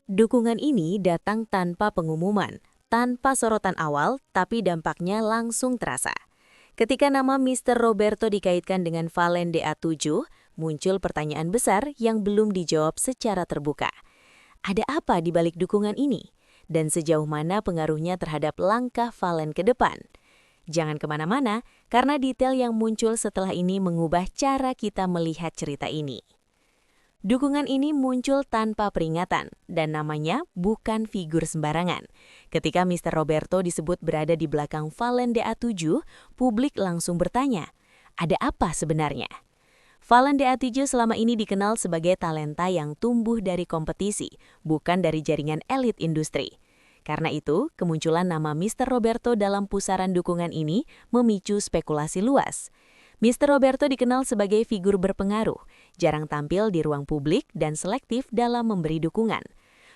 Dukungan ini datang tanpa pengumuman, tanpa sorotan awal, tapi dampaknya langsung terasa. Ketika nama Mr. Roberto dikaitkan dengan Valen DA7, muncul pertanyaan besar yang belum dijawab secara terbuka. Ada apa di balik dukungan ini? Dan sejauh mana pengaruhnya terhadap langkah Valen ke depan? Jangan kemana-mana, karena detail yang muncul setelah ini mengubah cara kita melihat cerita ini. Dukungan ini muncul tanpa peringatan, dan namanya bukan figur sembarangan. Ketika Mr. Roberto disebut berada di belakang Valen DA7, publik langsung bertanya, ada apa sebenarnya? Valen DA7 selama ini dikenal sebagai talenta yang tumbuh dari kompetisi, bukan dari jaringan elit industri. Karena itu, kemunculan nama Mr. Roberto dalam pusaran dukungan ini memicu spekulasi luas. Mr. Roberto dikenal sebagai figur berpengaruh, jarang tampil di ruang publik dan selektif dalam memberi dukungan.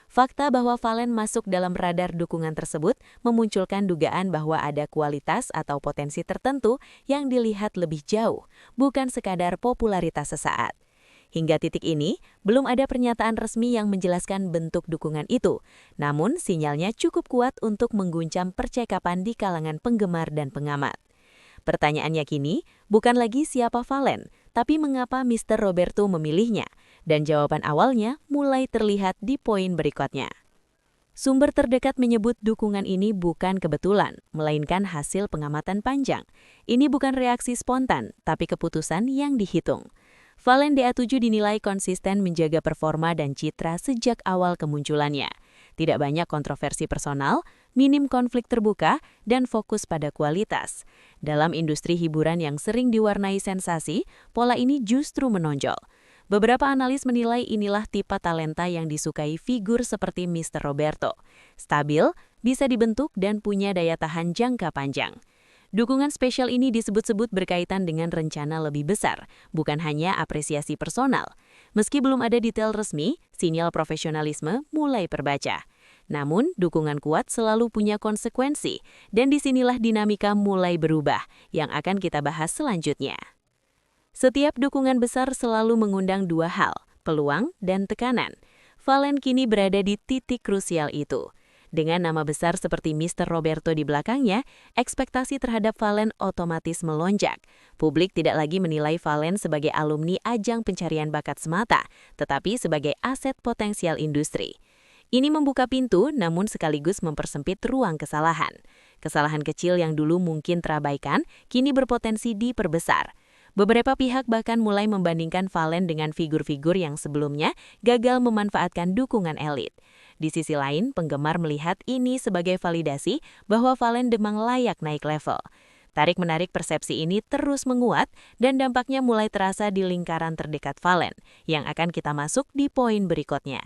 Fakta bahwa Valen masuk dalam radar dukungan tersebut memunculkan dugaan bahwa ada kualitas atau potensi tertentu yang dilihat lebih jauh, bukan sekadar popularitas sesaat. Hingga titik ini, belum ada pernyataan resmi yang menjelaskan bentuk dukungan itu, namun sinyalnya cukup kuat untuk mengguncang percakapan di kalangan penggemar dan pengamat. Pertanyaannya kini, bukan lagi siapa Valen, tapi mengapa Mr. Roberto memilihnya, dan jawaban awalnya mulai terlihat di poin berikutnya. Sumber terdekat menyebut dukungan ini bukan kebetulan, melainkan hasil pengamatan panjang. Ini bukan reaksi spontan, tapi keputusan yang dihitung. Valen DA7 dinilai konsisten menjaga performa dan citra sejak awal kemunculannya. Tidak banyak kontroversi personal, minim konflik terbuka, dan fokus pada kualitas. Dalam industri hiburan yang sering diwarnai sensasi, pola ini justru menonjol. Beberapa analis menilai inilah tipe talenta yang disukai figur seperti Mr. Roberto. Stabil, bisa dibentuk, dan punya daya tahan jangka panjang. Dukungan spesial ini disebut-sebut berkaitan dengan rencana lebih besar, bukan hanya apresiasi personal. Meski belum ada detail resmi, sinyal profesionalisme mulai terbaca. Namun, dukungan kuat selalu punya konsekuensi, dan disinilah dinamika mulai berubah, yang akan kita bahas selanjutnya. Setiap dukungan besar selalu mengundang dua hal, peluang dan tekanan. Valen kini berada di titik krusial itu. Dengan nama besar seperti Mr. Roberto di belakangnya, ekspektasi terhadap Valen otomatis melonjak. Publik tidak lagi menilai Valen sebagai alumni ajang pencarian bakat semata, tetapi sebagai aset potensial industri. Ini membuka pintu, namun sekaligus mempersempit ruang kesalahan. Kesalahan kecil yang dulu mungkin terabaikan, kini berpotensi diperbesar. Beberapa pihak bahkan mulai membandingkan Valen dengan figur-figur yang sebelumnya gagal memanfaatkan dukungan elit. Di sisi lain, penggemar melihat ini sebagai validasi bahwa Valen demang layak naik level. Tarik-menarik persepsi ini terus menguat dan dampaknya mulai terasa di lingkaran terdekat Valen, yang akan kita masuk di poin berikutnya.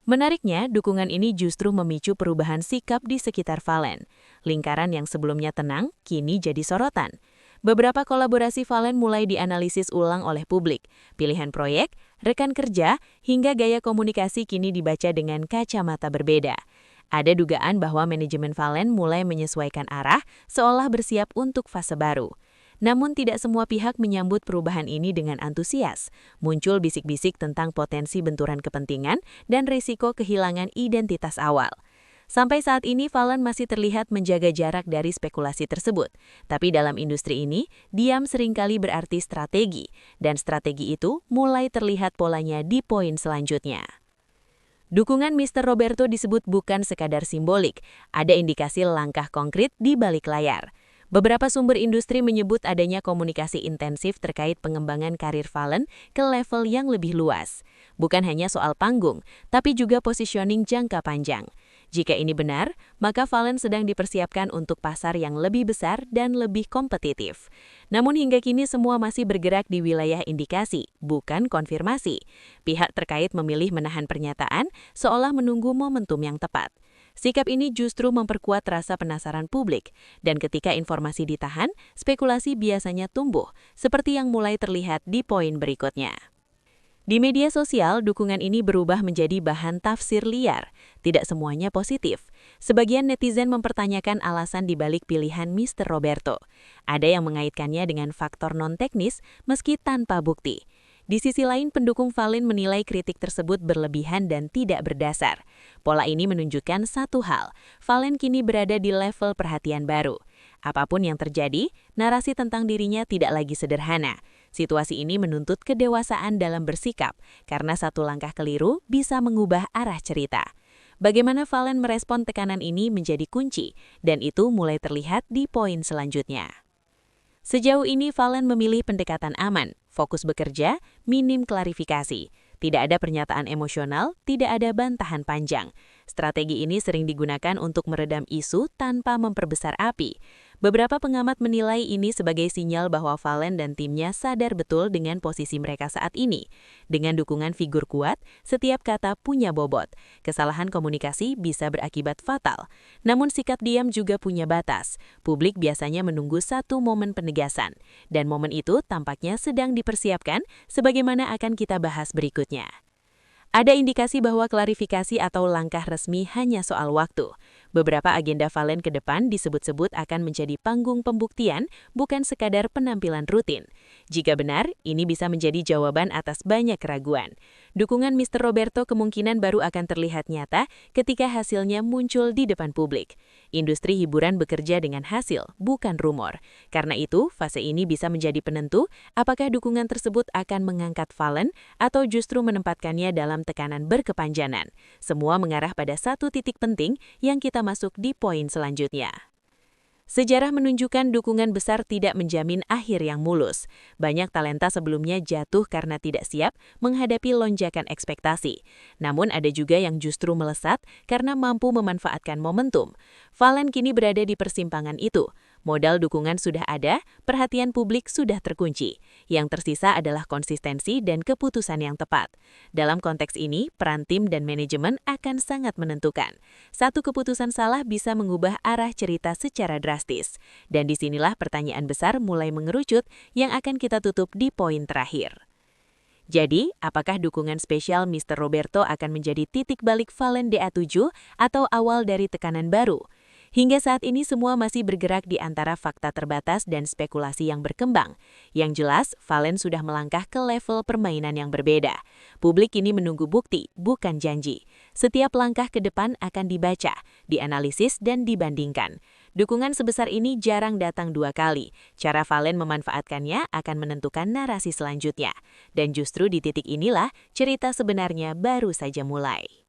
Menariknya, dukungan ini justru memicu perubahan sikap di sekitar Valen. Lingkaran yang sebelumnya tenang, kini jadi sorotan. Beberapa kolaborasi Valen mulai dianalisis ulang oleh publik. Pilihan proyek, rekan kerja, hingga gaya komunikasi kini dibaca dengan kacamata berbeda. Ada dugaan bahwa manajemen Valen mulai menyesuaikan arah, seolah bersiap untuk fase baru. Namun tidak semua pihak menyambut perubahan ini dengan antusias. Muncul bisik-bisik tentang potensi benturan kepentingan dan risiko kehilangan identitas awal. Sampai saat ini, Valen masih terlihat menjaga jarak dari spekulasi tersebut. Tapi dalam industri ini, diam seringkali berarti strategi, dan strategi itu mulai terlihat polanya di poin selanjutnya. Dukungan Mr. Roberto disebut bukan sekadar simbolik, ada indikasi langkah konkret di balik layar. Beberapa sumber industri menyebut adanya komunikasi intensif terkait pengembangan karir Valen ke level yang lebih luas. Bukan hanya soal panggung, tapi juga positioning jangka panjang. Jika ini benar, maka Valen sedang dipersiapkan untuk pasar yang lebih besar dan lebih kompetitif. Namun hingga kini semua masih bergerak di wilayah indikasi, bukan konfirmasi. Pihak terkait memilih menahan pernyataan seolah menunggu momentum yang tepat. Sikap ini justru memperkuat rasa penasaran publik, dan ketika informasi ditahan, spekulasi biasanya tumbuh, seperti yang mulai terlihat di poin berikutnya. Di media sosial, dukungan ini berubah menjadi bahan tafsir liar. Tidak semuanya positif. Sebagian netizen mempertanyakan alasan dibalik pilihan Mr. Roberto. Ada yang mengaitkannya dengan faktor non-teknis meski tanpa bukti. Di sisi lain, pendukung Valen menilai kritik tersebut berlebihan dan tidak berdasar. Pola ini menunjukkan satu hal, Valen kini berada di level perhatian baru. Apapun yang terjadi, narasi tentang dirinya tidak lagi sederhana. Situasi ini menuntut kedewasaan dalam bersikap, karena satu langkah keliru bisa mengubah arah cerita. Bagaimana Valen merespon tekanan ini menjadi kunci, dan itu mulai terlihat di poin selanjutnya. Sejauh ini Valen memilih pendekatan aman, fokus bekerja, minim klarifikasi. Tidak ada pernyataan emosional, tidak ada bantahan panjang. Strategi ini sering digunakan untuk meredam isu tanpa memperbesar api. Beberapa pengamat menilai ini sebagai sinyal bahwa Valen dan timnya sadar betul dengan posisi mereka saat ini. Dengan dukungan figur kuat, setiap kata punya bobot. Kesalahan komunikasi bisa berakibat fatal. Namun sikap diam juga punya batas. Publik biasanya menunggu satu momen penegasan. Dan momen itu tampaknya sedang dipersiapkan sebagaimana akan kita bahas berikutnya. Ada indikasi bahwa klarifikasi atau langkah resmi hanya soal waktu. Beberapa agenda Valen ke depan disebut-sebut akan menjadi panggung pembuktian, bukan sekadar penampilan rutin. Jika benar, ini bisa menjadi jawaban atas banyak keraguan. Dukungan Mr. Roberto kemungkinan baru akan terlihat nyata ketika hasilnya muncul di depan publik. Industri hiburan bekerja dengan hasil, bukan rumor. Karena itu, fase ini bisa menjadi penentu apakah dukungan tersebut akan mengangkat Valen atau justru menempatkannya dalam tekanan berkepanjangan. Semua mengarah pada satu titik penting yang kita masuk di poin selanjutnya. Sejarah menunjukkan dukungan besar tidak menjamin akhir yang mulus. Banyak talenta sebelumnya jatuh karena tidak siap menghadapi lonjakan ekspektasi. Namun ada juga yang justru melesat karena mampu memanfaatkan momentum. Valen kini berada di persimpangan itu. Modal dukungan sudah ada, perhatian publik sudah terkunci. Yang tersisa adalah konsistensi dan keputusan yang tepat. Dalam konteks ini, peran tim dan manajemen akan sangat menentukan. Satu keputusan salah bisa mengubah arah cerita secara drastis. Dan disinilah pertanyaan besar mulai mengerucut yang akan kita tutup di poin terakhir. Jadi, apakah dukungan spesial Mr. Roberto akan menjadi titik balik Valen DA7 atau awal dari tekanan baru? Hingga saat ini semua masih bergerak di antara fakta terbatas dan spekulasi yang berkembang. Yang jelas, Valen sudah melangkah ke level permainan yang berbeda. Publik kini menunggu bukti, bukan janji. Setiap langkah ke depan akan dibaca, dianalisis, dan dibandingkan. Dukungan sebesar ini jarang datang dua kali. Cara Valen memanfaatkannya akan menentukan narasi selanjutnya. Dan justru di titik inilah cerita sebenarnya baru saja mulai.